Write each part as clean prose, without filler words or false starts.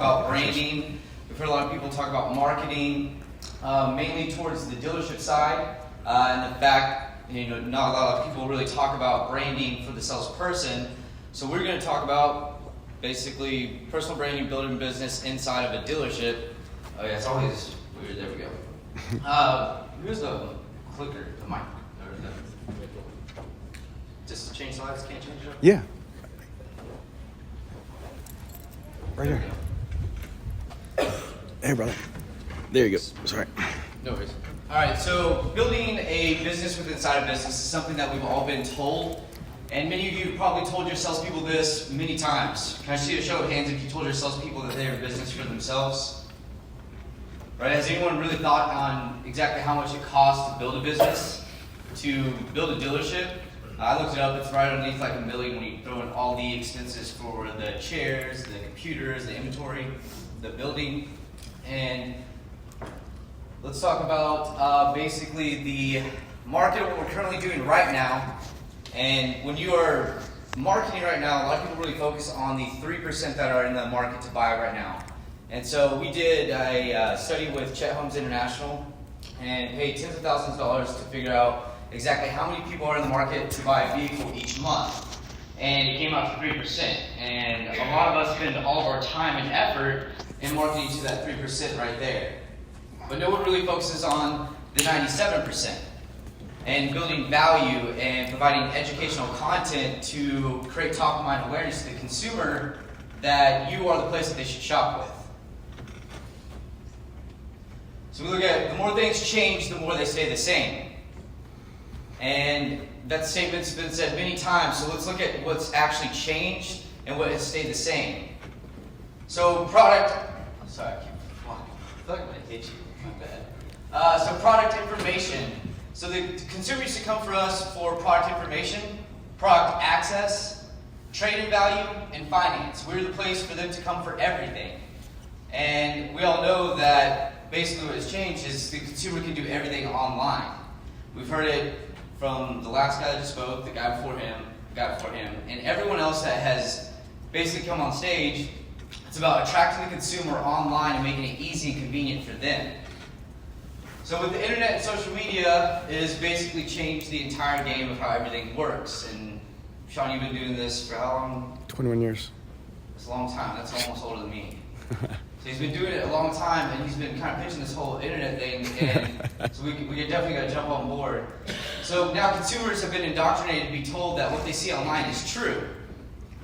about branding. We've heard a lot of people talk about marketing, mainly towards the dealership side, and the fact, not a lot of people really talk about branding for the salesperson. So we're going to talk about basically personal branding, building business inside of a dealership. Oh yeah, it's always weird. There we go. Here's the clicker, the mic. Just change slides, can't change it up? Yeah. Right here. Hey, brother. There you go. Sorry. No worries. All right, so building a business within inside a business is something that we've all been told. And many of you have probably told your salespeople this many times. Can I see a show of hands if you told your salespeople that they are a business for themselves? Right? Has anyone really thought on exactly how much it costs to build a business, to build a dealership? I looked it up, it's right underneath like $1 million when you throw in all the expenses for the chairs, the computers, the inventory, the building. And let's talk about basically the market, what we're currently doing right now. And when you are marketing right now, a lot of people really focus on the 3% that are in the market to buy right now. And so we did a study with Chet Holmes International and paid tens of thousands of dollars to figure out exactly how many people are in the market to buy a vehicle each month. And it came out to 3%. And a lot of us spend all of our time and effort in marketing to that 3% right there. But no one really focuses on the 97% and building value and providing educational content to create top of mind awareness to the consumer that you are the place that they should shop with. So we look at the more things change, the more they stay the same. And that statement's been said many times, so let's look at what's actually changed and what has stayed the same. So product, sorry, I feel like I'm going to hit you, my bad. So product information. So the consumer used to come for us for product information, product access, trade-in value, and finance. We're the place for them to come for everything. And we all know that basically what has changed is the consumer can do everything online. We've heard it from the last guy that just spoke, the guy before him, and everyone else that has basically come on stage. It's about attracting the consumer online and making it easy and convenient for them. So with the internet and social media, it has basically changed the entire game of how everything works. And Sean, you've been doing this for how long? 21 years. It's a long time. That's almost older than me. So he's been doing it a long time, and he's been kind of pitching this whole internet thing, and so we definitely got to jump on board. So now consumers have been indoctrinated to be told that what they see online is true.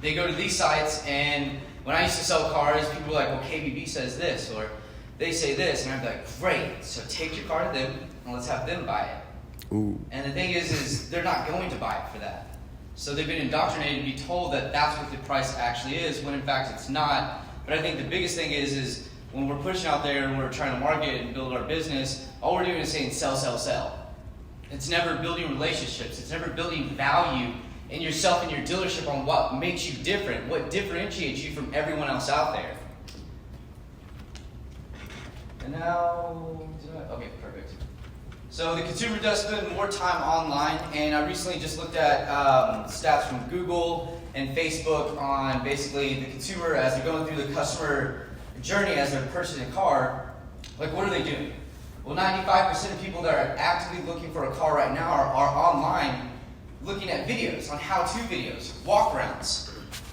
They go to these sites, and when I used to sell cars, people were like, well, KBB says this, or they say this, and I'd be like, great, so take your car to them, and let's have them buy it. Ooh. And the thing is they're not going to buy it for that. So they've been indoctrinated to be told that that's what the price actually is, when in fact it's not. But I think the biggest thing is when we're pushing out there and we're trying to market and build our business, all we're doing is saying sell, sell, sell. It's never building relationships. It's never building value in yourself and your dealership on what makes you different, what differentiates you from everyone else out there. And now, okay, perfect. So the consumer does spend more time online, and I recently just looked at stats from Google and Facebook on basically the consumer as they're going through the customer journey as they're purchasing a car. Like, what are they doing? Well, 95% of people that are actively looking for a car right now are online looking at videos, on how-to videos, walk-arounds,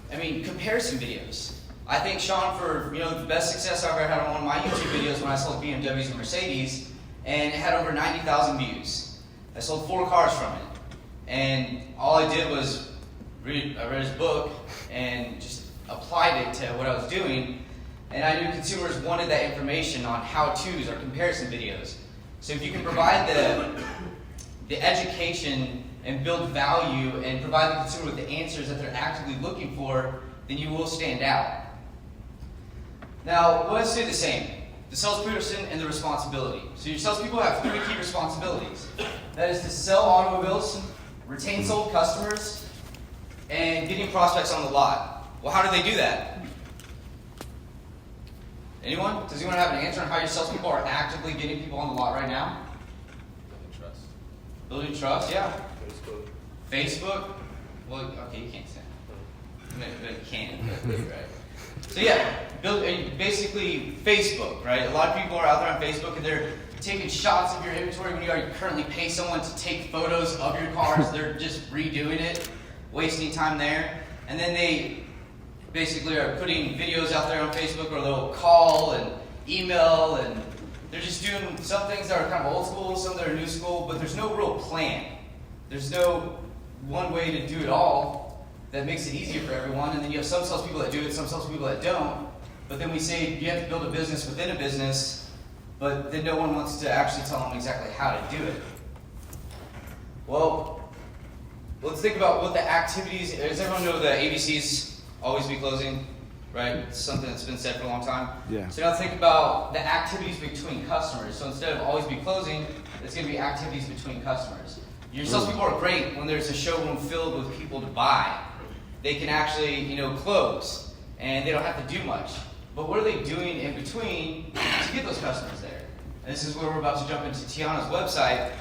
comparison videos. I think Sean, for the best success I've ever had on one of my YouTube videos when I sold BMWs and Mercedes, and it had over 90,000 views. I sold 4 cars from it. And all I did was I read his book and just applied it to what I was doing. And I knew consumers wanted that information on how-tos or comparison videos. So if you can provide the education and build value and provide the consumer with the answers that they're actively looking for, then you will stand out. Now, let's do the same. The salesperson and the responsibility. So your salespeople have 3 key responsibilities. That is to sell automobiles, retain sold customers, and getting prospects on the lot. Well, how do they do that? Anyone? Does anyone have an answer on how your salespeople are actively getting people on the lot right now? Building trust. Building trust, yeah. Facebook. Facebook? Well, okay, you can't say. But you can, right? So yeah, basically Facebook, right? A lot of people are out there on Facebook and they're taking shots of your inventory when you already currently pay someone to take photos of your cars. They're just redoing it, wasting time there. And then they basically are putting videos out there on Facebook, or they'll call and email, and they're just doing some things that are kind of old school, some that are new school, but there's no real plan. There's no one way to do it all that makes it easier for everyone. And then you have some salespeople that do it, some salespeople that don't. But then we say you have to build a business within a business, but then no one wants to actually tell them exactly how to do it. Well, let's think about what the activities. Does everyone know the ABCs, always be closing, right? It's something that's been said for a long time. Yeah. So now think about the activities between customers. So instead of always be closing, it's going to be activities between customers. Your salespeople are great when there's a showroom filled with people to buy. They can actually, close, and they don't have to do much. But what are they doing in between to get those customers there? And this is where we're about to jump into Tianna's website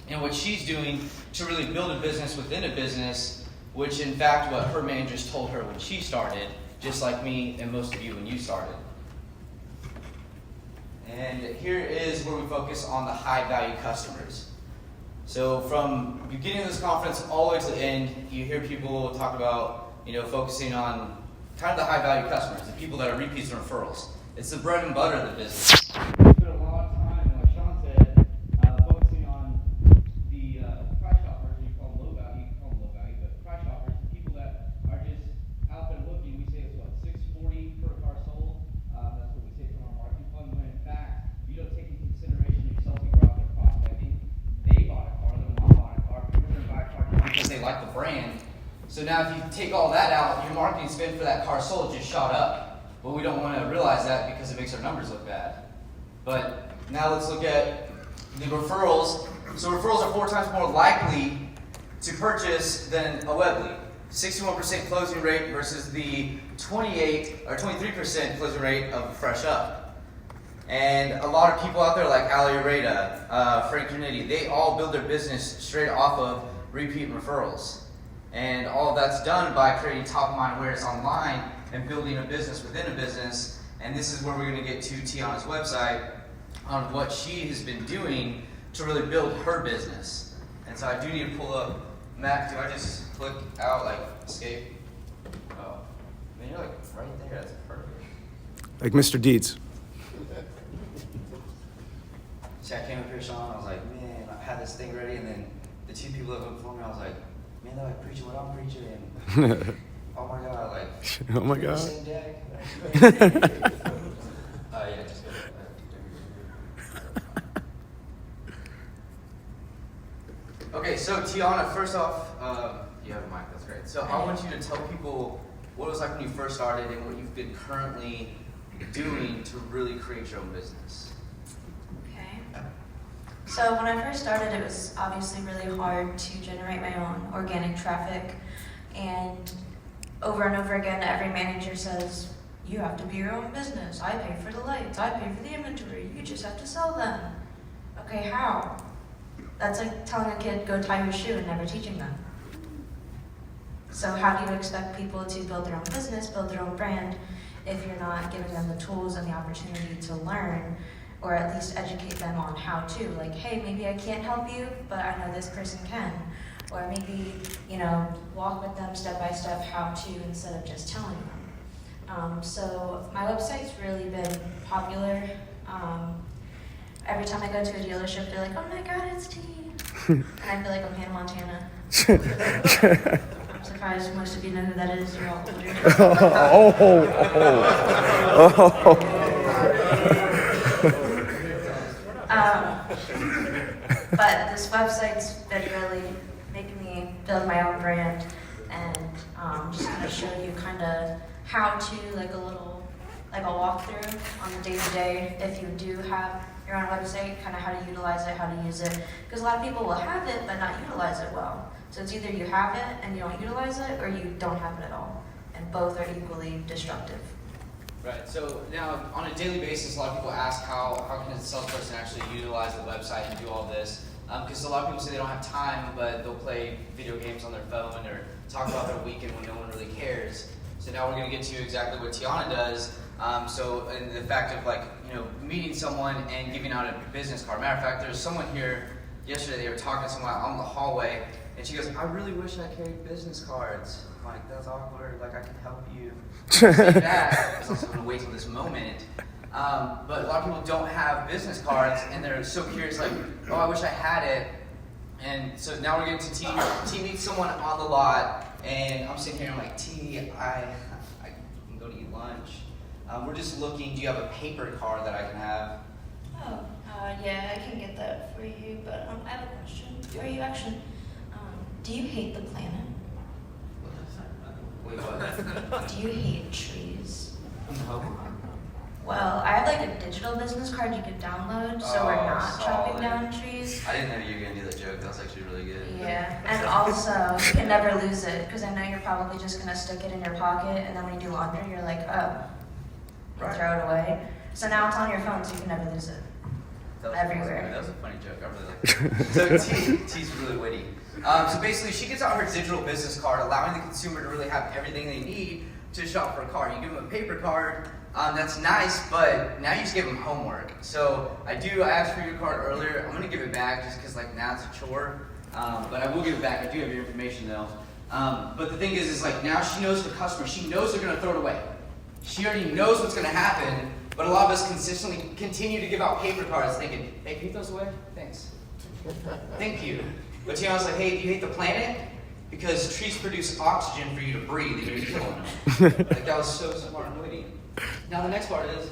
and what she's doing to really build a business within a business, which in fact what her managers told her when she started, just like me and most of you when you started. And here is where we focus on the high value customers. So from the beginning of this conference all the way to the end, you hear people talk about, focusing on kind of the high value customers, the people that are repeats and referrals. It's the bread and butter of the business. We spend a lot of time, like Sean said, focusing on the price shoppers. You call them low value, you call them low value, but price shoppers, the people that are just out there looking. We say it's what, $640 per car sold. That's what we say from our marketing fund. When in fact, you don't take into consideration if salespeople are out there prospecting. They bought a car, their mom bought a car, people are going to buy a car because they like the brand. So now if you take all that out, your marketing spend for that car sold just shot up. But we don't want to realize that because it makes our numbers look bad. But now let's look at the referrals. So referrals are 4 times more likely to purchase than a web lead. 61% closing rate versus the 28 or 23% closing rate of Fresh Up. And a lot of people out there like Ali Areda, Frank Unity, they all build their business straight off of repeat referrals. And all of that's done by creating top of mind awareness online and building a business within a business. And this is where we're going to get to Tianna's website on what she has been doing to really build her business. And so I do need to pull up, Mac, do I just click out, like escape? Oh, man, you're like right there, that's perfect. Like Mr. Deeds. See, I came up here, Sean, I was like, man, I had this thing ready, and then the 2 people that went before me, I was like, man, they're like preaching what I'm preaching, and oh my God, like, oh my God. Same day. Yeah, just go. Okay, so Tianna, first off, you have a mic, that's great. So I want you to tell people what it was like when you first started and what you've been currently doing to really create your own business. Okay. So when I first started, it was obviously really hard to generate my own organic traffic. And over again, every manager says, you have to be your own business. I pay for the lights. I pay for the inventory. You just have to sell them. Okay, how? That's like telling a kid, go tie your shoe and never teaching them. So how do you expect people to build their own business, build their own brand, if you're not giving them the tools and the opportunity to learn, or at least educate them on how to? Like, hey, maybe I can't help you, but I know this person can. Or maybe, walk with them step by step how to instead of just telling them. So my website's really been popular. Every time I go to a dealership, they're like, oh my God, it's T. And I feel like I'm Hannah Montana. I'm surprised most of you know who that is. You're all older. But this website's been really making me build my own brand, and just going to show you kind of how to, like a walkthrough on the day-to-day. If you do have your own website, kind of how to utilize it, how to use it. Because a lot of people will have it, but not utilize it well. So it's either you have it and you don't utilize it, or you don't have it at all. And both are equally destructive. Right, so now on a daily basis, a lot of people ask how can a salesperson actually utilize the website and do all this? Because a lot of people say they don't have time, but they'll play video games on their phone or talk about their weekend when no one really cares. So now we're going to get to exactly what Tiana does. So in the fact of like, meeting someone and giving out a business card. Matter of fact, there's someone here yesterday, they were talking to someone out in the hallway, and she goes, I really wish I carried business cards. I'm like, that's awkward, like I can help you. Say that, because I was going to wait till this moment. But a lot of people don't have business cards, and they're so curious, like, oh, I wish I had it. And so now we're getting to T. T meets someone on the lot, and I'm sitting here, I'm like, T, I can go to eat lunch. We're just looking, do you have a paper card that I can have? Oh, yeah, I can get that for you, but I have a question. Are you actually, do you hate the planet? Wait, what? Do you hate trees? No. Well, I have like a digital business card you could download, so we're not solid. chopping down trees. I didn't know you were going to do that joke. That was actually really good. Yeah, and also you can never lose it, because I know you're probably just going to stick it in your pocket, and then when you do laundry, you're like, oh, you Right. throw it away. So now it's on your phone, so you can never lose it. That was Everywhere. That was a funny joke. I really like that. So T's really witty. So basically, she gets out her digital business card, allowing the consumer to really have everything they need to shop for a car. You give them a paper card, that's nice, but now you just give them homework. So I asked for your card earlier. I'm going to give it back just because like now it's a chore. But I will give it back. I do have your information though. But the thing is like now she knows the customer. She knows they're going to throw it away. She already knows what's going to happen. But a lot of us consistently continue to give out paper cards thinking, hey, can you throw those away? Thanks. Thank you. But Tiana's like, hey, do you hate the planet? Because trees produce oxygen for you to breathe and you're killing them. Like that was so smart and witty. Now the next part is,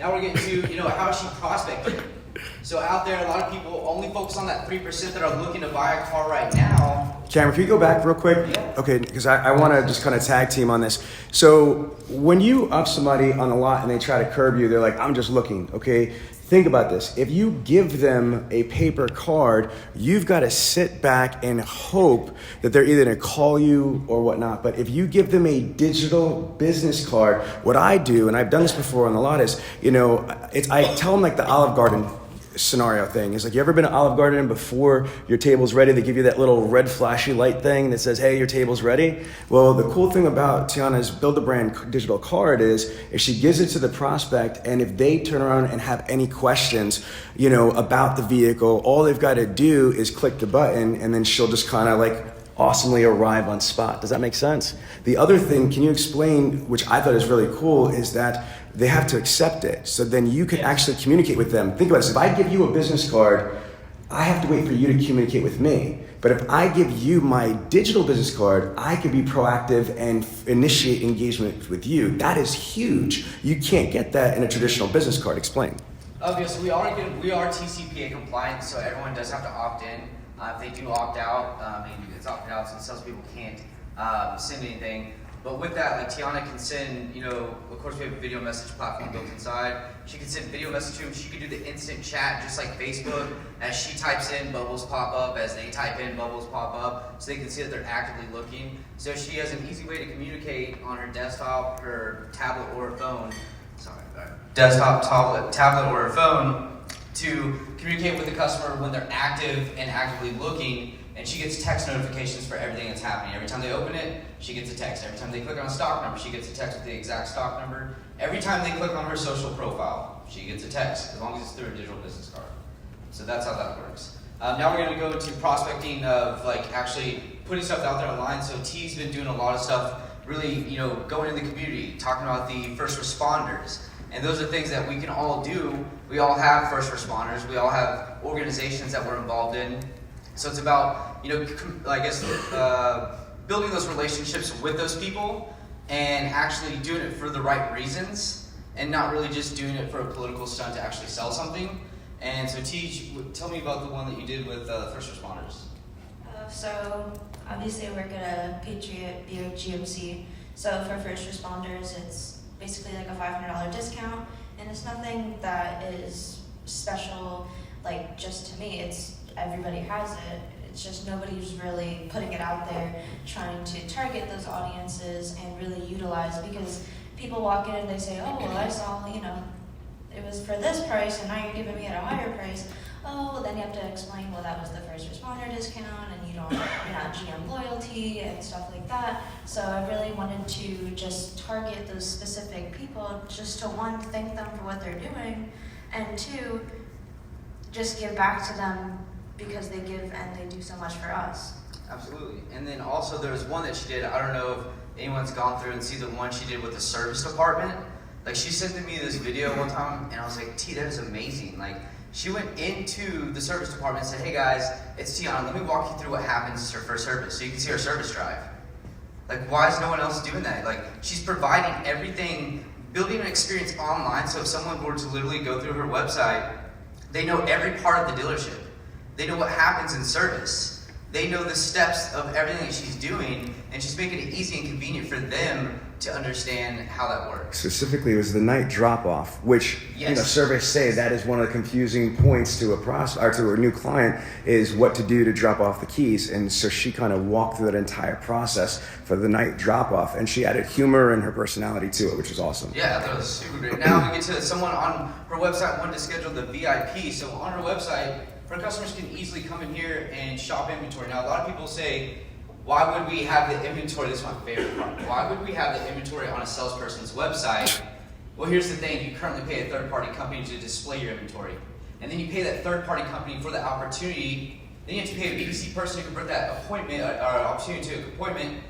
now we're getting to, how is she prospecting? So out there, a lot of people only focus on that 3% that are looking to buy a car right now. Cameron, can you go back real quick? Yeah. Okay, because I want to just kind of tag team on this. So when you up somebody on a lot and they try to curb you, they're like, I'm just looking, okay? Think about this. If you give them a paper card, you've got to sit back and hope that they're either going to call you or whatnot. But if you give them a digital business card, what I do, and I've done this before on the lot, is, I tell them like the Olive Garden scenario thing. It's like, you ever been to Olive Garden before your table's ready? They give you that little red flashy light thing that says, hey, your table's ready. Well, the cool thing about Tiana's BuildABrand digital card is if she gives it to the prospect, and if they turn around and have any questions, about the vehicle, all they've got to do is click the button, and then she'll just kind of like awesomely arrive on spot. Does that make sense? The other thing, can you explain, which I thought is really cool, is that they have to accept it. So then you can actually communicate with them. Think about this. If I give you a business card, I have to wait for you to communicate with me. But if I give you my digital business card, I can be proactive and initiate engagement with you. That is huge. You can't get that in a traditional business card. Explain. Okay, so we are TCPA compliant, so everyone does have to opt in. If they do opt out, maybe it's opted out since salespeople can't send anything. But with that, like Tiana can send, of course we have a video message platform built inside. She can send video message to them. She can do the instant chat just like Facebook. As she types in, bubbles pop up. As they type in, bubbles pop up. So they can see that they're actively looking. So she has an easy way to communicate on her desktop, her tablet, or her phone. Desktop, tablet, or her phone to communicate with the customer when they're active and actively looking. And she gets text notifications for everything that's happening. Every time they open it, she gets a text. Every time they click on a stock number, she gets a text with the exact stock number. Every time they click on her social profile, she gets a text, as long as it's through a digital business card. So that's how that works. Now we're going to go into prospecting of like actually putting stuff out there online. So T's been doing a lot of stuff, really, going in the community, talking about the first responders. And those are things that we can all do. We all have first responders. We all have organizations that we're involved in. So it's about, building those relationships with those people and actually doing it for the right reasons and not really just doing it for a political stunt to actually sell something. And so tell me about the one that you did with first responders. So obviously I work at a Patriot GMC. So for first responders, it's basically like a $500 discount. And it's nothing that is special, like just to me. Everybody has it. It's just nobody's really putting it out there, trying to target those audiences and really utilize, because people walk in and they say, oh, well, I saw, it was for this price and now you're giving me at a higher price. oh, well, then you have to explain, well, that was the first responder discount, and you're not GM loyalty and stuff like that. So I really wanted to just target those specific people, just to one, thank them for what they're doing, and two, just give back to them because they give and they do so much for us. Absolutely. And then also there was one that she did, I don't know if anyone's gone through and see the one she did with the service department. Like, she sent me this video one time and I was like, T, that is amazing. Like, she went into the service department and said, hey guys, it's Tiana, let me walk you through what happens for service so you can see our service drive. Like, why is no one else doing that? Like, she's providing everything, building an experience online, so if someone were to literally go through her website, they know every part of the dealership. They know what happens in service. They know the steps of everything that she's doing, and she's making it easy and convenient for them to understand how that works. Specifically, it was the night drop-off, which surveys say that is one of the confusing points to a new client, is what to do to drop off the keys. And so she kind of walked through that entire process for the night drop-off, and she added humor and her personality to it, which was awesome. Yeah, that was super great. Now we get to someone on her website wanted to schedule the VIP. So on her website, her customers can easily come in here and shop inventory. Now, a lot of people say, why would we have the inventory? This is my favorite part. Why would we have the inventory on a salesperson's website? Well, here's the thing. You currently pay a third-party company to display your inventory. And then you pay that third-party company for the opportunity. Then you have to pay a BDC person to convert that appointment or opportunity to an appointment.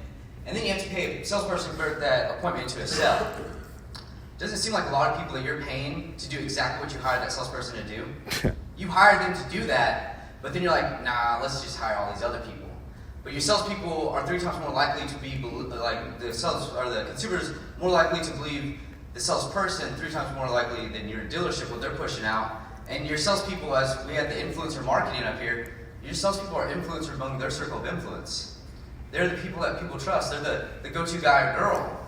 And then you have to pay a salesperson to convert that appointment into a sale. Doesn't it seem like a lot of people that you're paying to do exactly what you hired that salesperson to do? You hired them to do that, but then you're like, nah, let's just hire all these other people. But your salespeople are 3 times more likely to be like the consumers more likely to believe the salesperson 3 times more likely than your dealership, what they're pushing out. And your salespeople, as we had the influencer marketing up here, your salespeople are influencers among their circle of influence. They're the people that people trust. They're the go-to guy or girl.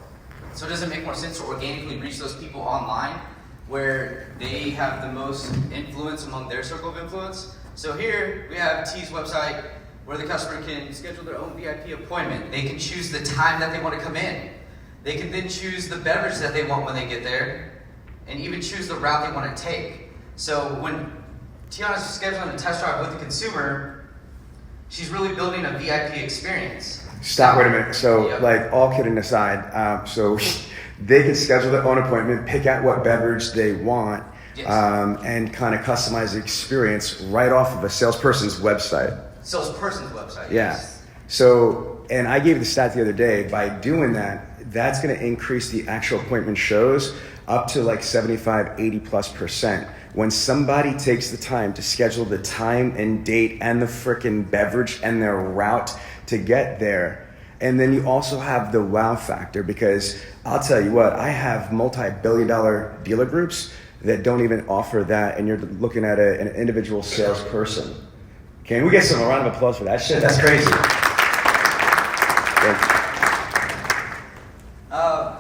So does it make more sense to organically reach those people online where they have the most influence among their circle of influence? So here we have T's website where the customer can schedule their own VIP appointment. They can choose the time that they want to come in. They can then choose the beverage that they want when they get there, and even choose the route they want to take. So when Tiana's scheduling a test drive with the consumer, she's really building a VIP experience. Stop, wait a minute. So, like, all kidding aside, so they can schedule their own appointment, pick out what beverage they want, and kind of customize the experience right off of a salesperson's website. Salesperson's website. Yeah. Yes. So, and I gave the stat the other day, by doing that, that's going to increase the actual appointment shows up to like 75, 80+%. When somebody takes the time to schedule the time and date and the frickin' beverage and their route to get there. And then you also have the wow factor, because I'll tell you what, I have multi-billion-dollar dealer groups that don't even offer that, and you're looking at an individual salesperson. Can we get some round of applause for that shit? That's crazy.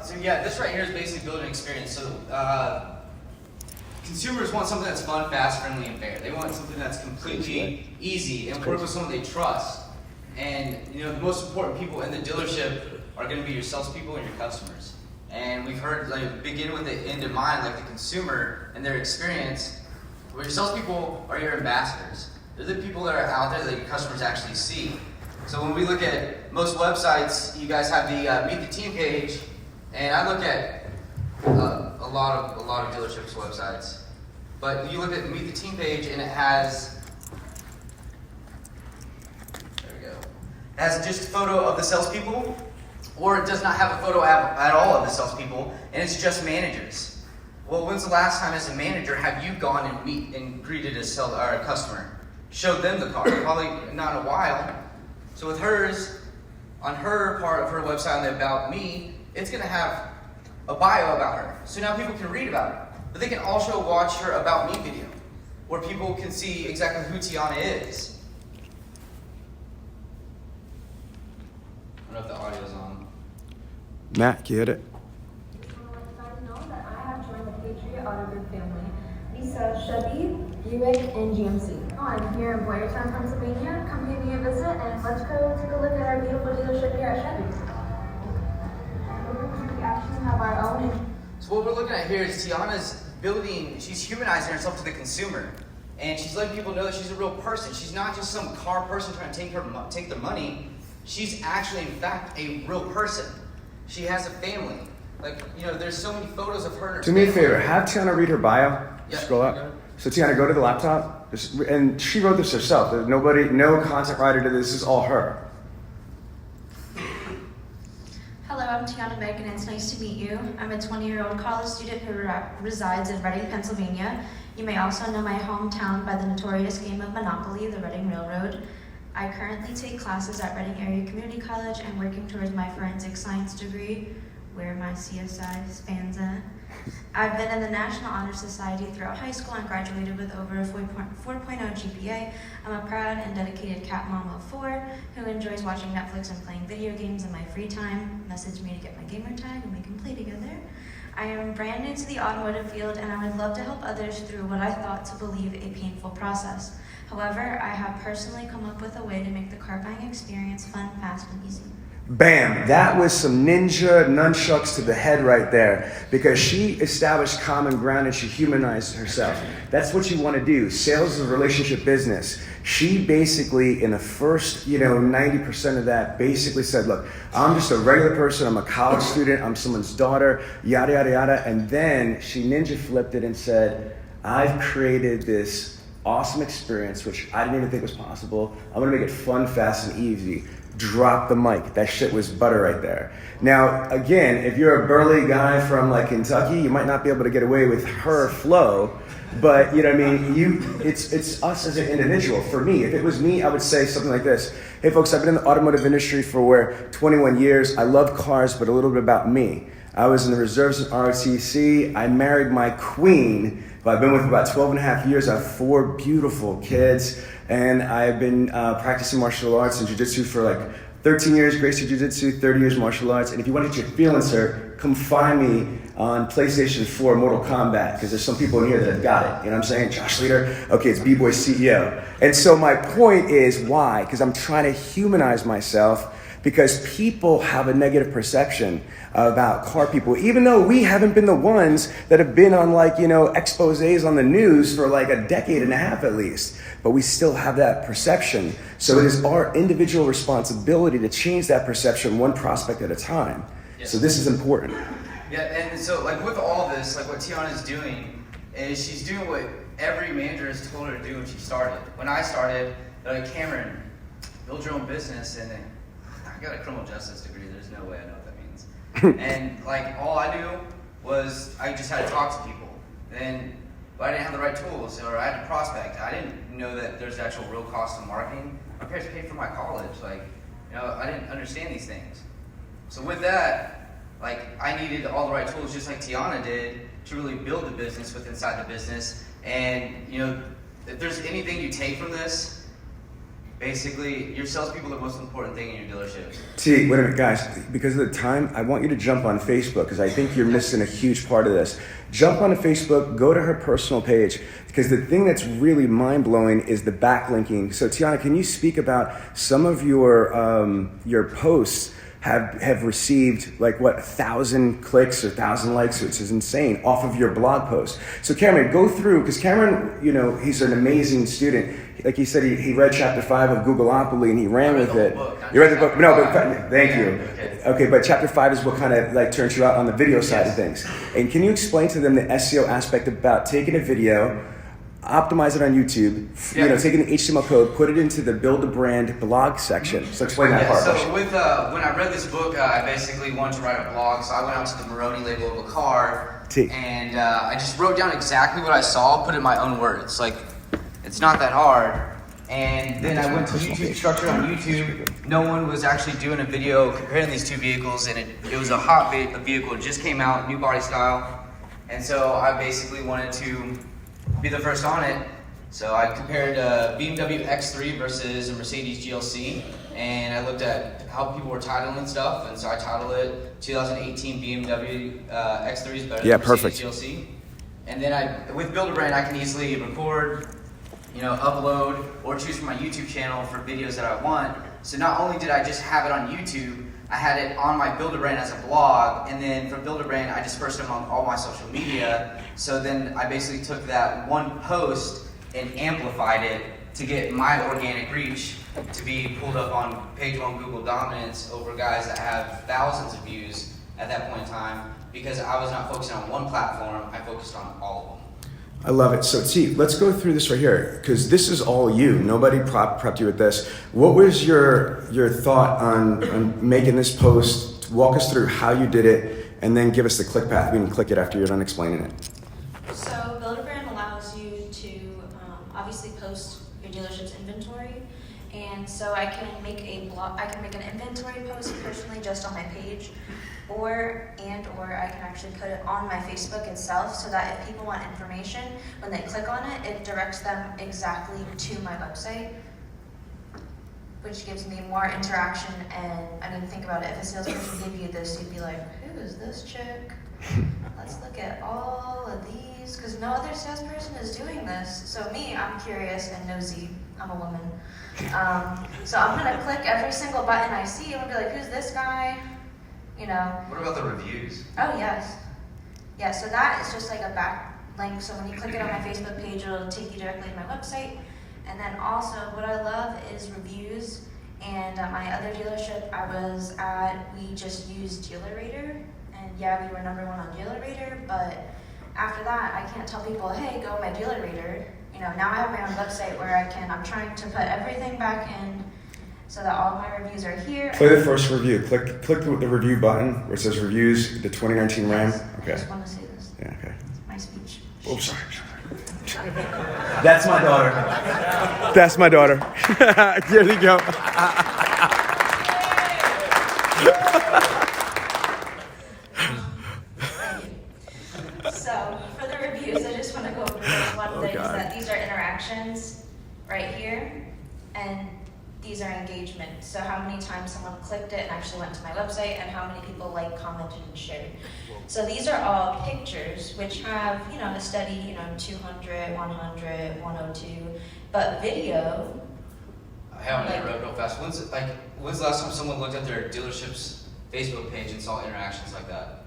So yeah, this right here is basically building an experience. So consumers want something that's fun, fast, friendly, and fair. They want something that's completely easy and work with someone they trust. And the most important people in the dealership are going to be your salespeople and your customers. And we've heard, begin with the end in mind, like the consumer and their experience. Where your salespeople are your ambassadors. They're the people that are out there that your customers actually see. So when we look at most websites, you guys have the Meet the Team page, and I look at a lot of dealerships' websites. But you look at the Meet the Team page, and it has has just a photo of the salespeople, or it does not have a photo at all of the salespeople, and it's just managers. Well, when's the last time as a manager have you gone and meet and greeted a customer? Showed them the car? Probably not in a while. So with hers, on her part of her website on the About Me, it's going to have a bio about her. So now people can read about her. But they can also watch her About Me video, where people can see exactly who Tiana is. I don't know if the audio's on. Matt, get it? Know that I have joined the Patriot Auto Group family. We sell Chevy, Buick, and GMC. I'm here in Blairstown, Pennsylvania. Come pay me a visit, and let's go take a look at our beautiful dealership here at Chevy's. We actually have our own. So what we're looking at here is Tiana's building, she's humanizing herself to the consumer. And she's letting people know that she's a real person. She's not just some car person trying to take their money. She's actually, in fact, a real person. She has a family. Like, there's so many photos of her and her Do me a family. favor, have Tianna read her bio. Yeah, Scroll up. So Tianna, go to the laptop. And she wrote this herself. There's no content writer to this. This is all her. Hello, I'm TiannA Mick, and it's nice to meet you. I'm a 20-year-old college student who resides in Reading, Pennsylvania. You may also know my hometown by the notorious game of Monopoly, the Reading Railroad. I currently take classes at Reading Area Community College and working towards my forensic science degree, where my CSI spans at. I've been in the National Honor Society throughout high school and graduated with over a 4.0 GPA. I'm a proud and dedicated cat mom of 4 who enjoys watching Netflix and playing video games in my free time. Message me to get my gamer tag and we can play together. I am brand new to the automotive field and I would love to help others through what I thought to believe a painful process. However, I have personally come up with a way to make the car buying experience fun, fast, and easy. Bam! That was some ninja nunchucks to the head right there, because she established common ground and she humanized herself. That's what you want to do. Sales is a relationship business. She basically, in the first 90% of that, basically said, look, I'm just a regular person, I'm a college student, I'm someone's daughter, yada, yada, yada. And then she ninja flipped it and said, I've created this awesome experience, which I didn't even think was possible. I'm going to make it fun, fast, and easy. Drop the mic. That shit was butter right there. Now, again, if you're a burly guy from like Kentucky, you might not be able to get away with her flow, but you know what I mean? It's us as an individual. For me, if it was me, I would say something like this. Hey folks, I've been in the automotive industry for 21 years. I love cars, but a little bit about me. I was in the reserves at ROTC. I married my queen, who I've been with for about 12 and a half years. I have 4 beautiful kids. And I've been practicing martial arts and jiu-jitsu for like 13 years, Gracie Jiu-Jitsu, 30 years martial arts. And if you want to get your feelings hurt, come find me on PlayStation 4 Mortal Kombat, because there's some people in here that have got it. You know what I'm saying? Josh Leader, okay, it's B-Boy CEO. And so my point is why? Because I'm trying to humanize myself, because people have a negative perception about car people, even though we haven't been the ones that have been on exposés on the news for like a decade and a half at least. But we still have that perception. So it is our individual responsibility to change that perception one prospect at a time. Yes. So this is important. Yeah, and so like with all this, like what Tiana is doing is she's doing what every manager has told her to do when she started. When I started, they're like, Cameron, build your own business, and I got a criminal justice degree. There's no way I know what that means. And like all I knew was I just had to talk to people. But I didn't have the right tools, or I had to prospect. I didn't know that there's actual real cost of marketing. My parents paid for my college. I didn't understand these things. So with that, I needed all the right tools, just like Tiana did, to really build the business inside the business. And if there's anything you take from this, basically, your salespeople are the most important thing in your dealership. See, wait a minute, guys. Because of the time, I want you to jump on Facebook, because I think you're missing a huge part of this. Jump onto Facebook, go to her personal page, because the thing that's really mind-blowing is the backlinking. So, Tiana, can you speak about some of your posts have received 1,000 clicks or 1,000 likes, which is insane, off of your blog post. So Cameron, go through, because Cameron, he's an amazing student. Like he said, he read chapter 5 of BuildABrand and he ran with it. You read the book? No, but thank you. Okay, but chapter 5 is what kind of turns you out on the video side of things. And can you explain to them the SEO aspect about taking a video, optimize it on YouTube, taking the HTML code, put it into the BuildABrand blog section. So explain that part. So when I read this book, I basically wanted to write a blog. So I went out to the Moroni label of a car, and I just wrote down exactly what I saw, put it in my own words. It's not that hard. And then I went to YouTube Structure on YouTube. No one was actually doing a video comparing these two vehicles, and it was a hot vehicle. It just came out, new body style. And so I basically wanted to be the first on it. So I compared a BMW X3 versus a Mercedes GLC, and I looked at how people were titling stuff, and so I titled it 2018 BMW X3 is better than Mercedes GLC. And then with BuildABrand, I can easily record, upload, or choose from my YouTube channel for videos that I want. So not only did I just have it on YouTube, I had it on my BuildABrand as a blog, and then from BuildABrand, I dispersed it among all my social media. So then I basically took that one post and amplified it to get my organic reach to be pulled up on page 1 Google dominance over guys that have thousands of views at that point in time, because I was not focusing on one platform, I focused on all of them. I love it. So T, let's go through this right here, because this is all you. Nobody prepped you with this. What was your thought on making this post? Walk us through how you did it, and then give us the click path. We can click it after you're done explaining it. So BuildABrand allows you to obviously post your dealership's inventory, and so I can make an inventory post personally just on my page, or I can actually put it on my Facebook itself, so that if people want information, when they click on it, it directs them exactly to my website, which gives me more interaction. And I mean, think about it, if a salesperson gave you this, you'd be like, who is this chick? Let's look at all of these, because no other salesperson is doing this. So me, I'm curious and nosy. I'm a woman. So I'm gonna click every single button I see and be like, who's this guy? You know. What about the reviews? Oh yes. Yeah, so that is just like a back link. So when you click it on my Facebook page, it'll take you directly to my website. And then also what I love is reviews. And at my other dealership I was at, we just used DealerRater. And yeah, we were #1 on DealerRater, but after that I can't tell people, hey, go my DealerRater. You know, now I have my own website where I'm trying to put everything back in so that all my reviews are here. Play the first review. Click the review button where it says reviews, the 2019 Ram. Okay. I just want to say this. Yeah, okay. My speech. Oh, sorry. That's my daughter. That's my daughter. Here we go. So for the reviews, I just want to go over this one thing, is that these are interactions right here, and these are engagement. So how many times someone clicked it and actually went to my website, and how many people liked, commented, and shared. So these are all pictures, which have, you know, a steady, 200, 100, 102. But video, I have to interrupt real fast. When's the last time someone looked at their dealership's Facebook page and saw interactions like that?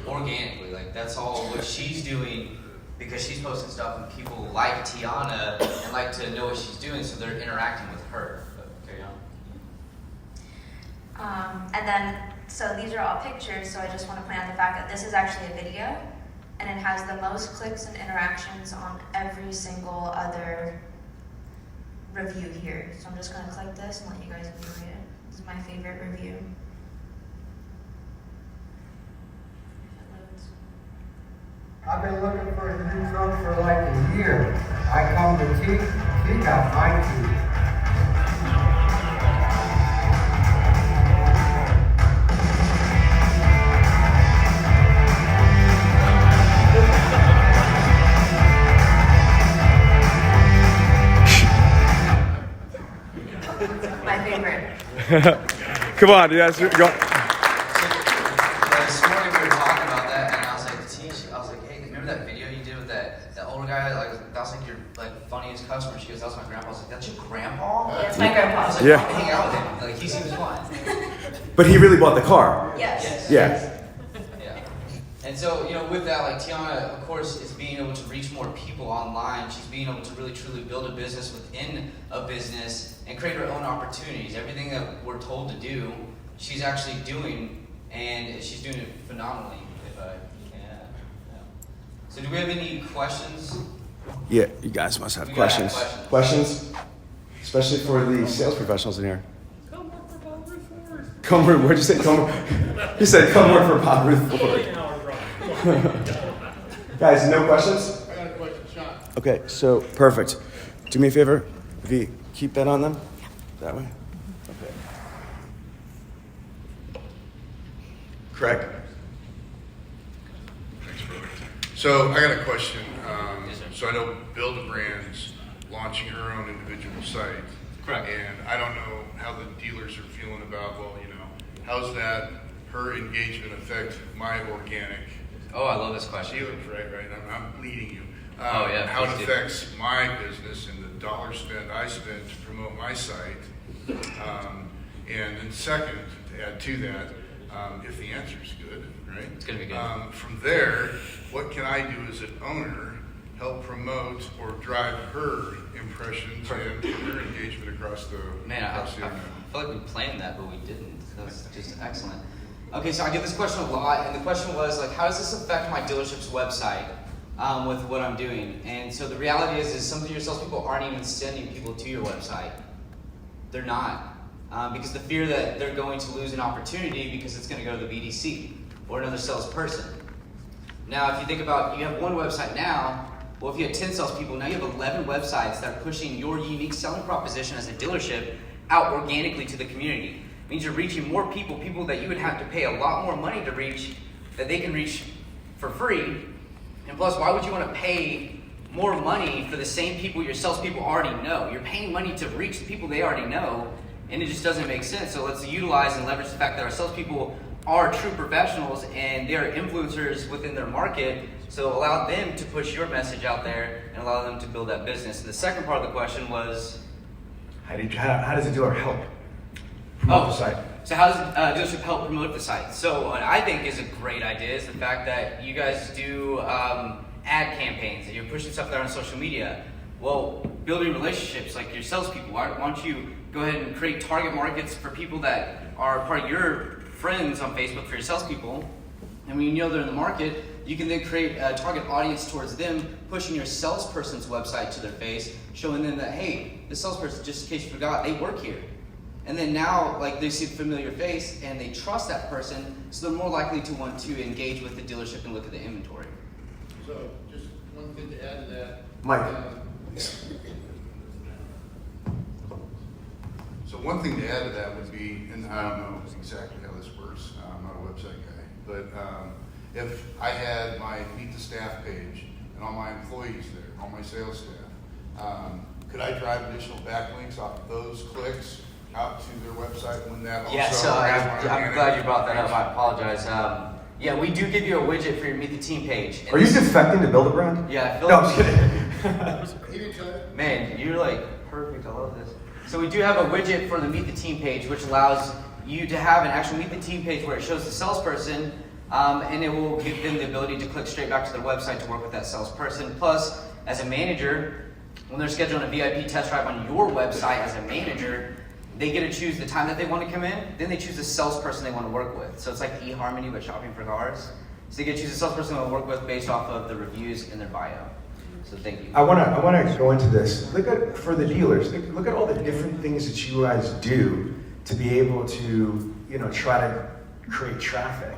Organically, like that's all what she's doing, because she's posting stuff and people like Tiana and like to know what she's doing, so they're interacting with her. But carry on. and then, so these are all pictures, so I just want to point out the fact that this is actually a video, and it has the most clicks and interactions on every single other review here. So I'm just going to click this and let you guys enjoy it. This is my favorite review. I've been looking for a new truck for like a year. I come to T, he got my key. My favorite. Come on, yes, go. This morning we were talking about that, and I was like, hey, remember that video you did with that older guy? Like, that was like your funniest customer. She goes, that was my grandpa. I was like, that's your grandpa? Yeah, it's my grandpa. I was like, Yeah. I'm hang out with him. Like, he seems fun. But he really bought the car. Yes. Yeah. Yeah. And so, with that, like Tiana, of course, is being able to reach more people online. She's being able to really truly build a business within a business and create her own opportunities. Everything that we're told to do, she's actually doing, and she's doing it phenomenally, if I can add. Yeah. So do we have any questions? Yeah, you guys must have We gotta have questions. questions. Questions? Especially for the sales professionals in here. Come work for Bob Ruth Ford. Come work, what'd you say? He said, come work for Bob Ruth Ford. 8 hours ride. Guys, no questions? I got a question, Sean. Okay, so perfect. Do me a favor, V, keep that on them. That way. Okay. Craig. Thanks, brother. So I got a question. Yes, sir. So I know BuildABrand's launching her own individual site. Correct. And I don't know how the dealers are feeling about, how's that, her engagement affect my organic Oh, I love this question. dealers, right? I'm leading you. Oh, yeah, How it please do. affects my business and the dollar spend I spend to promote my site. And then second, to add to that, if the answer is good, right? It's gonna be good. From there, what can I do as an owner help promote or drive her impressions and her engagement across the Man, I internet. feel like we planned that, but we didn't. That's just excellent. Okay, so I get this question a lot, and the question was like, how does this affect my dealership's website with what I'm doing? And so the reality is some of your salespeople aren't even sending people to your website. They're not, because the fear that they're going to lose an opportunity because it's going to go to the BDC or another salesperson. Now, if you think about, you have one website now. Well, if you had 10 salespeople, now you have 11 websites that are pushing your unique selling proposition as a dealership out organically to the community. It means you're reaching more people that you would have to pay a lot more money to reach, that they can reach for free. And plus, why would you want to pay more money for the same people your salespeople already know? You're paying money to reach the people they already know, and it just doesn't make sense. So let's utilize and leverage the fact that our salespeople are true professionals and they're influencers within their market. So allow them to push your message out there and allow them to build that business. And the second part of the question was, How does a dealer help promote the site? So how does dealership help promote the site? So what I think is a great idea is the fact that you guys do ad campaigns and you're pushing stuff there on social media. Well, building relationships like your salespeople. Why don't you go ahead and create target markets for people that are part of your friends on Facebook for your salespeople? And when you know they're in the market, you can then create a target audience towards them, pushing your salesperson's website to their face, showing them that, hey, this salesperson, just in case you forgot, they work here. And then now, like, they see a familiar face and they trust that person, so they're more likely to want to engage with the dealership and look at the inventory. So, just one thing to add to that. Mike. So one thing to add to that would be, and I don't know exactly how this works, I'm not a website guy, but if I had my Meet the Staff page and all my employees there, all my sales staff, could I drive additional backlinks off of those clicks out to their website when that also? Yeah, so I'm glad you brought that up. I apologize. Yeah, we do give you a widget for your Meet the Team page. Are you defecting to BuildABrand? Yeah, No, I'm kidding. He didn't tell you. Man, you're like perfect. I love this. So we do have a widget for the Meet the Team page, which allows you to have an actual Meet the Team page where it shows the salesperson, and it will give them the ability to click straight back to their website to work with that salesperson. Plus, as a manager, when they're scheduling a VIP test drive on your website as a manager, they get to choose the time that they want to come in. Then they choose the salesperson they want to work with. So it's like eHarmony, but shopping for cars. So they get to choose the salesperson they want to work with based off of the reviews in their bio. So thank you. I want to go into this. Look at, for the dealers, look at all the different things that you guys do to be able to, try to create traffic.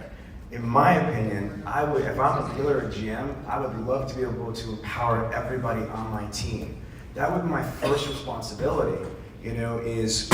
In my opinion, I would, if I'm a dealer or GM, I would love to be able to empower everybody on my team. That would be my first responsibility, is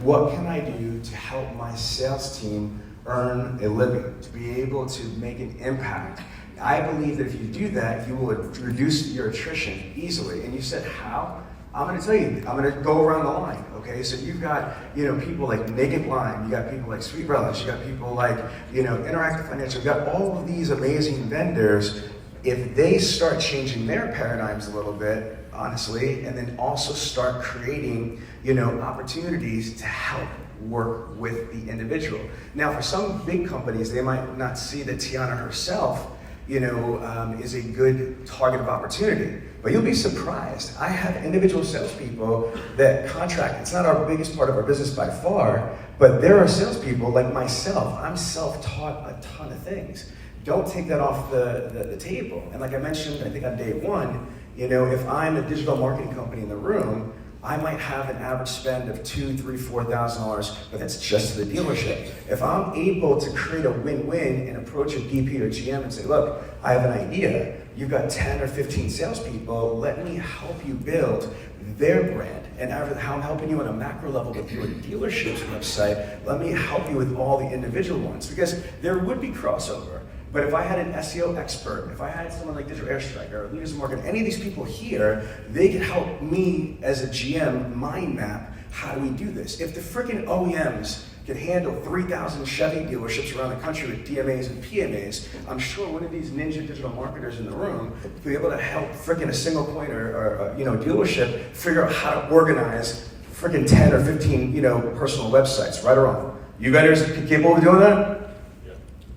what can I do to help my sales team earn a living, to be able to make an impact. I believe that if you do that, you will reduce your attrition easily. And you said, how? I'm going to tell you, I'm going to go around the line, okay? So you've got, people like Naked Lime, you got people like Sweet Relish, you got people like, Interactive Financial, you got all of these amazing vendors. If they start changing their paradigms a little bit, honestly, and then also start creating, opportunities to help work with the individual. Now, for some big companies, they might not see that Tianna herself is a good target of opportunity. But you'll be surprised. I have individual salespeople that contract. It's not our biggest part of our business by far, but there are salespeople like myself. I'm self-taught a ton of things. Don't take that off the table. And like I mentioned, I think on day one, if I'm a digital marketing company in the room, I might have an average spend of $2,000, $3,000, $4,000, but that's just to the dealership. If I'm able to create a win-win and approach a DP or GM and say, look, I have an idea. You've got 10 or 15 salespeople. Let me help you build their brand. And how I'm helping you on a macro level with your dealership's website, let me help you with all the individual ones. Because there would be crossover. But if I had an SEO expert, if I had someone like Digital Airstrike or Leaders of Marketing, any of these people here, they could help me as a GM mind map, how do we do this? If the freaking OEMs could handle 3,000 Chevy dealerships around the country with DMAs and PMAs, I'm sure one of these ninja digital marketers in the room would be able to help freaking a single point or dealership figure out how to organize freaking 10 or 15 personal websites, right or wrong. You guys capable of doing that?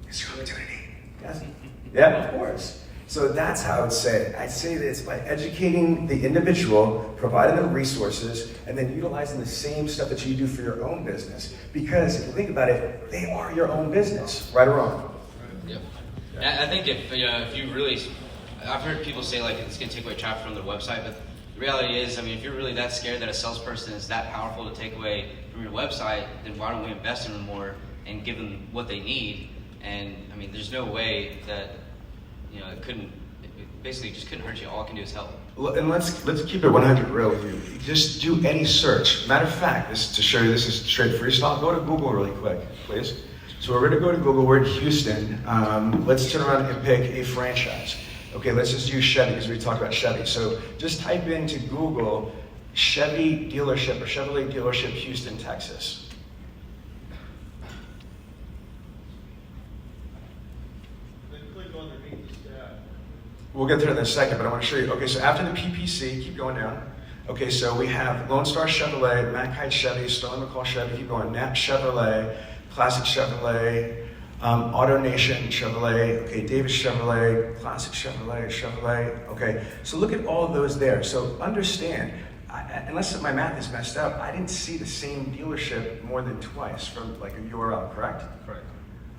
It's your opportunity. Yes. Yeah, of course. So that's how I would say it. I'd say that it's by educating the individual, providing them resources, and then utilizing the same stuff that you do for your own business. Because if you think about it, they are your own business, right or wrong. Yep. I think if you really, I've heard people say like it's going to take away traffic from their website, but the reality is, I mean, if you're really that scared that a salesperson is that powerful to take away from your website, then why don't we invest in them more and give them what they need? And I mean, there's no way that, it basically just couldn't hurt you. All it can do is help. Well, and let's keep it 100 real with you. Just do any search. Matter of fact, to show you this is straight freestyle, go to Google really quick, please. So we're going to go to Google. We're in Houston. Let's turn around and pick a franchise. Okay, let's just use Chevy because we talked about Chevy. So just type into Google Chevy dealership or Chevrolet dealership, Houston, Texas. We'll get there in a second, but I want to show you. Okay, so after the PPC, keep going down. Okay, so we have Lone Star Chevrolet, Mack Heights Chevy, Sterling McCall Chevy, keep going, Nap Chevrolet, Classic Chevrolet, Auto Nation Chevrolet, okay, Davis Chevrolet, Classic Chevrolet, okay. So look at all of those there. So understand, unless my math is messed up, I didn't see the same dealership more than twice from like a URL, correct? Correct.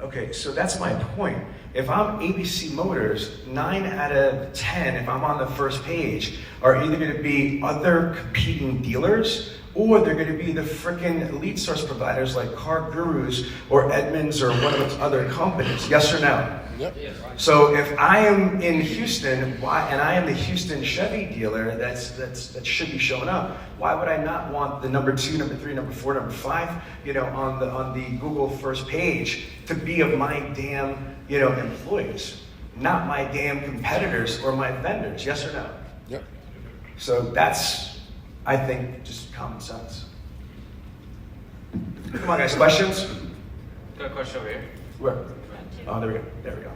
Okay, so that's my point. If I'm ABC Motors, 9 out of 10, if I'm on the first page, are either going to be other competing dealers, or they're going to be the frickin' lead source providers like Car Gurus or Edmunds or one of those other companies. Yes or no? Yep. So if I am in Houston, and I am the Houston Chevy dealer that should be showing up, why would I not want the number 2, number 3, number 4, number 5, on the Google first page to be of my damn, employees, not my damn competitors or my vendors? Yes or no? Yep. So that's, I think, just common sense. Come on, guys, questions? Got a question over here. Where? Oh, there we go. There we go.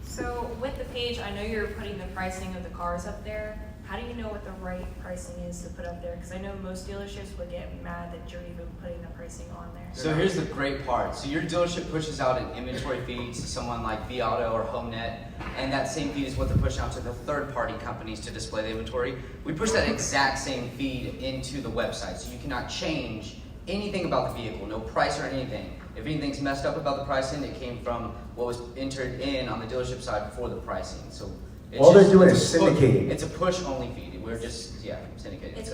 So with the page, I know you're putting the pricing of the cars up there. How do you know what the right pricing is to put up there? Because I know most dealerships would get mad that you're even putting the pricing on there. So here's the great part. So your dealership pushes out an inventory feed to someone like vAuto or HomeNet, and that same feed is what they're pushing out to the third-party companies to display the inventory. We push that exact same feed into the website, so you cannot change anything about the vehicle, no price or anything. If anything's messed up about the pricing, it came from what was entered in on the dealership side before the pricing. So all they're doing is syndicating. It's a push-only feed. We're just, syndicating. It's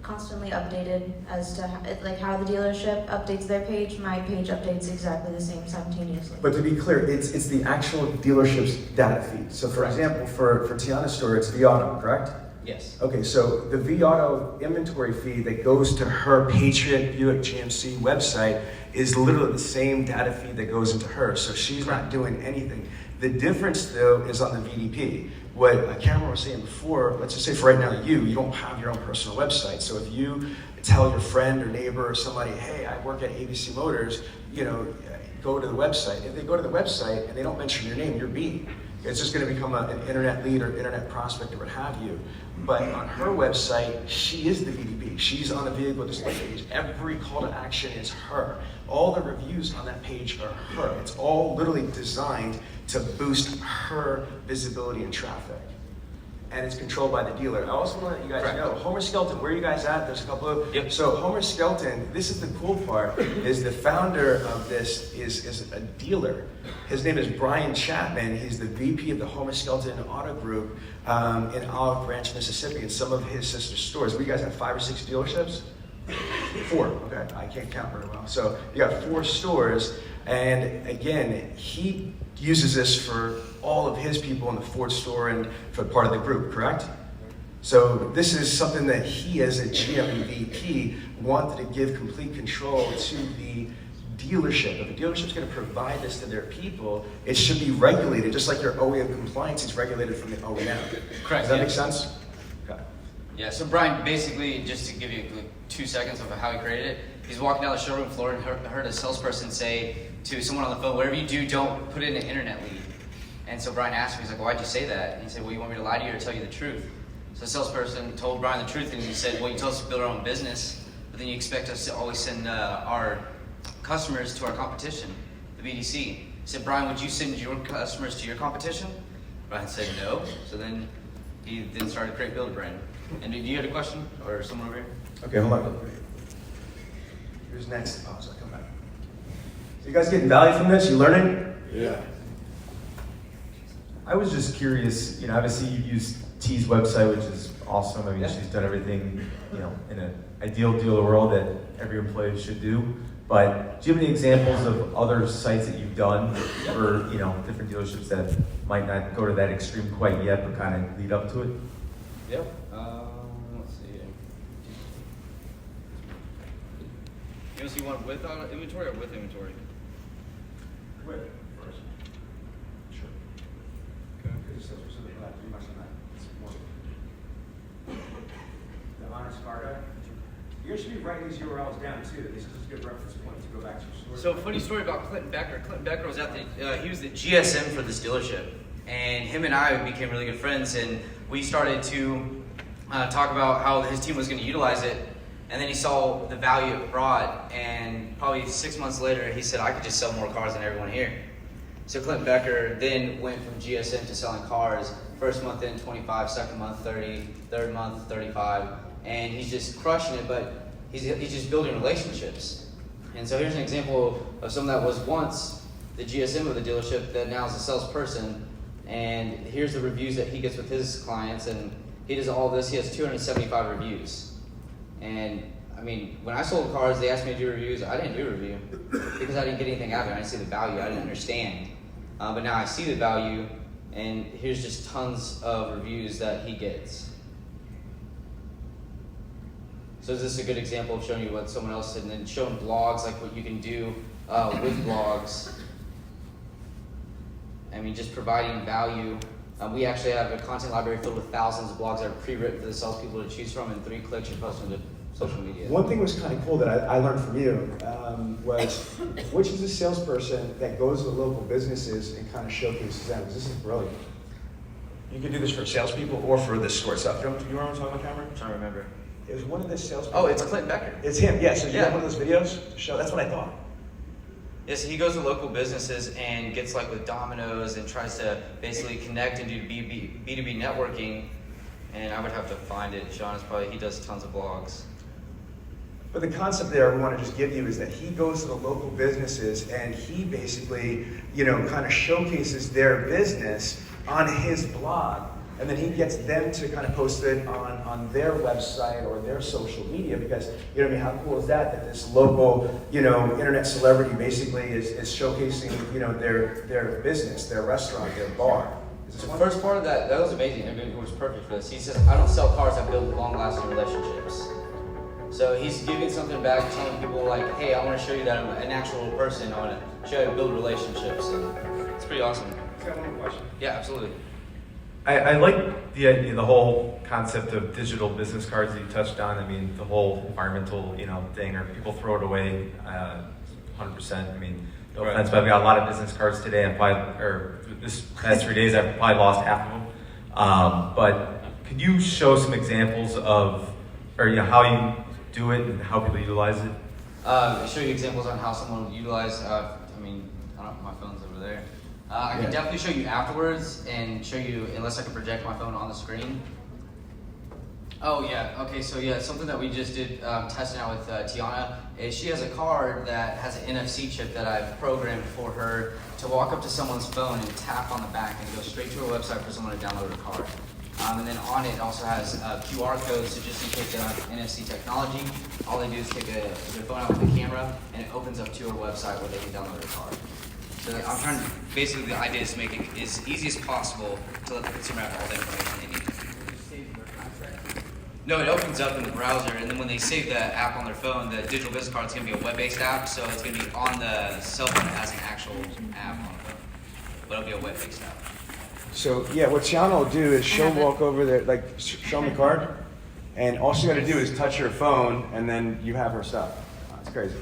constantly updated as to how the dealership updates their page. My page updates exactly the same simultaneously. But to be clear, it's the actual dealership's data feed. So for example, for TiannA's store, it's vAuto, correct? Yes. Okay, so the vAuto inventory feed that goes to her Patriot Buick GMC website is literally the same data feed that goes into her. So she's not doing anything. The difference, though, is on the VDP. What Cameron was saying before, let's just say for right now, you don't have your own personal website. So if you tell your friend or neighbor or somebody, hey, I work at ABC Motors, go to the website. If they go to the website and they don't mention your name, you're beat. It's just going to become an internet lead or internet prospect or what have you. But on her website, she is the VDP. She's on the vehicle display page. Every call to action is her. All the reviews on that page are her. It's all literally designed to boost her visibility and traffic. And it's controlled by the dealer. I also want to let you guys know, Homer Skelton, where are you guys at? There's a couple of, Yep. So Homer Skelton, this is the cool part, is the founder of this is a dealer. His name is Brian Chapman. He's the VP of the Homer Skelton Auto Group in Olive Branch, Mississippi, and some of his sister stores. We guys have 5 or 6 dealerships? 4, okay, I can't count very well. So you got 4 stores, and again, he uses this for all of his people in the Ford store and for part of the group, correct? So this is something that he, as a GM and VP, wanted to give complete control to the dealership. If a dealership's going to provide this to their people, it should be regulated, just like your OEM compliance is regulated from the OEM. Correct. Does that make sense? Okay. Yeah, so Brian, basically, just to give you 2 seconds of how he created it, he's walking down the showroom floor and heard a salesperson say to someone on the phone, whatever you do, don't put in an internet lead. And so Brian asked him, he's like, why'd you say that? And he said, well, you want me to lie to you or tell you the truth? So the salesperson told Brian the truth, and he said, well, you told us to build our own business, but then you expect us to always send our customers to our competition. the BDC. He said, Brian, would you send your customers to your competition? Brian said no. So then he then started to create BuildABrand. And you had a question or someone over here? Okay, hold on. Who's next? Oh, sorry, come back. So you guys getting value from this? You learning? Yeah. I was just curious, obviously you use T's website, which is awesome. I mean, she's done everything, in an ideal dealer world that every employee should do. But do you have any examples of other sites that you've done for, different dealerships that might not go to that extreme quite yet, but kind of lead up to it? Yep. Let's see. You want with inventory or with inventory? With first. Sure. Okay. Because it says pretty much on that. It's more. The honest car guy. You should be writing these URLs down too. This is a good reference point to go back to your story. So funny story about Clinton Becker. Clinton Becker was at he was the GSM for this dealership, and him and I became really good friends, and we started to talk about how his team was going to utilize it. And then he saw the value it brought, and probably 6 months later, he said, I could just sell more cars than everyone here. So Clinton Becker then went from GSM to selling cars. First month in 25, second month 30, third month 35, and he's just crushing it, but he's just building relationships. And so here's an example of someone that was once the GSM of the dealership that now is a salesperson, and here's the reviews that he gets with his clients, and he does all this. He has 275 reviews. And I mean, when I sold cars, they asked me to do reviews. I didn't do a review because I didn't get anything out of it. I didn't see the value. I didn't understand. But now I see the value, and here's just tons of reviews that he gets. So is this a good example of showing you what someone else did, and then showing blogs, like what you can do with blogs? I mean, just providing value. We actually have a content library filled with thousands of blogs that are pre-written for the salespeople to choose from. In 3 clicks, you post them to social media. One thing was kind of cool that I learned from you was which is a salesperson that goes to local businesses and kind of showcases them. This is brilliant. You can do this for salespeople or for the store stuff. Do you remember what I'm talking about, Cameron? I'm trying to remember. It was one of the salespeople. Oh, it's Clinton Becker. It's him, yeah. So you Yeah. have one of those videos to show. That's what I thought. Yes, he goes to local businesses and gets like with Domino's and tries to basically connect and do B2B networking. And I would have to find it. Sean is probably, he does tons of blogs. But the concept there I want to just give you is that he goes to the local businesses and he basically, kind of showcases their business on his blog. And then he gets them to kind of post it on their website or their social media because, how cool is that this local, internet celebrity basically is showcasing, their business, their restaurant, their bar. The first part of that was amazing. I mean, it was perfect for this. He says, I don't sell cars, I build long-lasting relationships. So he's giving something back, telling people like, hey, I want to show you that I'm an actual person. I want to show you how to build relationships. And it's pretty awesome. I've got one more question. Yeah, absolutely. I like the whole concept of digital business cards that you touched on. I mean, the whole environmental, thing, or people throw it away 100%. I mean, no offense, but I've got a lot of business cards today, and this past 3 days, I've probably lost half of them. But could you show some examples of, how you do it and how people utilize it? Show you examples on how someone would utilize, my phone's over there. I can definitely show you afterwards and show you, unless I can project my phone on the screen. Oh yeah, okay, so yeah, something that we just did testing out with Tiana is she has a card that has an NFC chip that I've programmed for her to walk up to someone's phone and tap on the back and go straight to a website for someone to download a card. And then on it also has QR codes, so just in case they don't have NFC technology, all they do is take their phone out with the camera and it opens up to a website where they can download a card. So I'm trying to, basically the idea is to make it as easy as possible to let the consumer have all the information they need. No, it opens up in the browser, and then when they save the app on their phone, the digital business card is going to be a web-based app, so it's going to be on the cell phone as an actual app on the phone. But it'll be a web-based app. So yeah, what Tiana will do is she'll walk over there, like show them the card, and all she got to do is touch her phone, and then you have her stuff. It's crazy.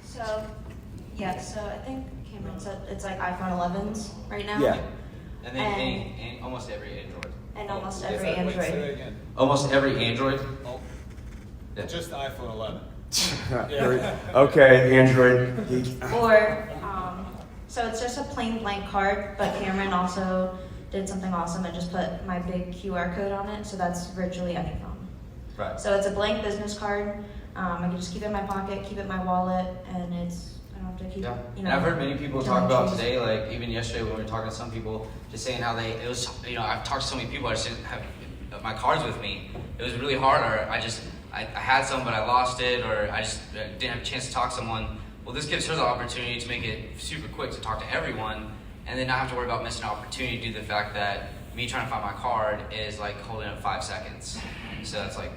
So, so I think Cameron said it's like iPhone 11s right now. Yeah. And then almost every Android. And almost every Android. Say that again. Almost every Android. Oh, Yeah. just the iPhone 11. Okay, Android geek. Or So it's just a plain blank card, but Cameron also did something awesome and just put my big QR code on it, so that's virtually any phone. Right. So it's a blank business card. I can just keep it in my pocket, keep it in my wallet, and I don't have to keep, Yeah. you know. And I've heard many people telling talk about trees. today, like even yesterday when we were talking to some people, just saying how it was, I've talked to so many people, I just didn't have my cards with me. It was really hard, or I had some, but I lost it, or I just didn't have a chance to talk to someone. Well, this gives her the opportunity to make it super quick to talk to everyone, and then not have to worry about missing an opportunity due to the fact that me trying to find my card is like holding up 5 seconds. So that's like,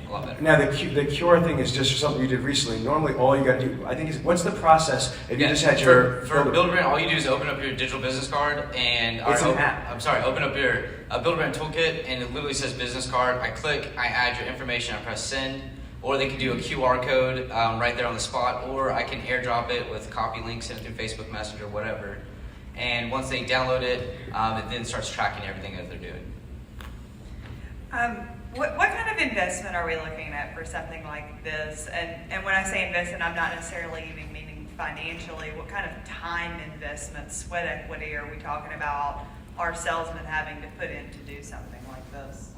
a lot better. Now the QR thing is just something you did recently. Normally, all you got to do, I think, is what's the process if you just had your for BuildABrand, all you do is open up your digital business card and It's an app. open up your BuildABrand toolkit, and it literally says business card. I click, I add your information, I press send, or they can do a QR code right there on the spot, or I can airdrop it with copy links sent through Facebook Messenger, whatever. And once they download it, it then starts tracking everything that they're doing. What kind of investment are we looking at for something like this? And when I say investment, I'm not necessarily even meaning financially. What kind of time investment, sweat equity are we talking about our salesmen having to put in to do something like this?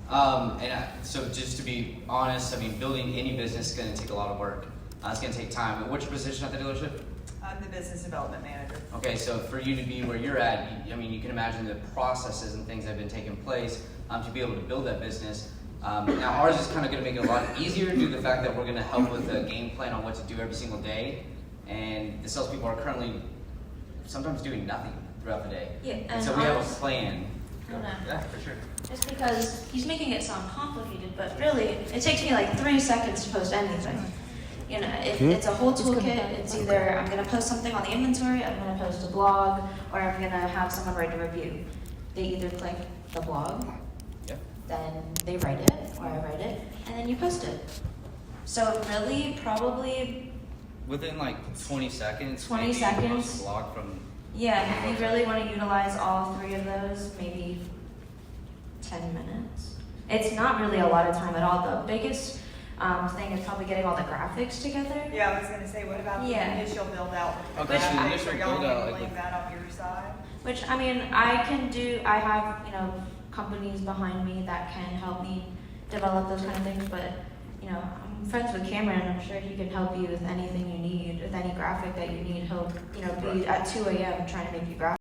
So just to be honest, building any business is going to take a lot of work. It's going to take time. What's your position at the dealership? I'm the business development manager. Okay, so for you to be where you're at, you can imagine the processes and things that have been taking place to be able to build that business. Now ours is kind of going to make it a lot easier due to the fact that we're going to help with the game plan on what to do every single day, and the salespeople are currently sometimes doing nothing throughout the day. Yeah, and so we have a plan. I don't know. Yeah, for sure. Just because he's making it sound complicated, but really, it takes me like 3 seconds to post anything. It's a whole toolkit. It's either I'm going to post something on the inventory, I'm going to post a blog, or I'm going to have someone write a review. They either click the blog, then they write it, or I write it, and then you post it. So really, probably Within like 20 seconds. 20 maybe you can seconds. post a blog from. yeah, if you really want to utilize all 3 of those, maybe 10 minutes. It's not really a lot of time at all. The biggest thing is probably getting all the graphics together. Yeah, I was going to say, what about the initial build out? Okay, so the initial Are y'all build out, handling that on your side? Which, I can do, I have, companies behind me that can help me develop those kind of things, but, I'm friends with Cameron, and I'm sure he can help you with anything you need, with any graphic that you need. He'll, be at 2 a.m. trying to make you graphics.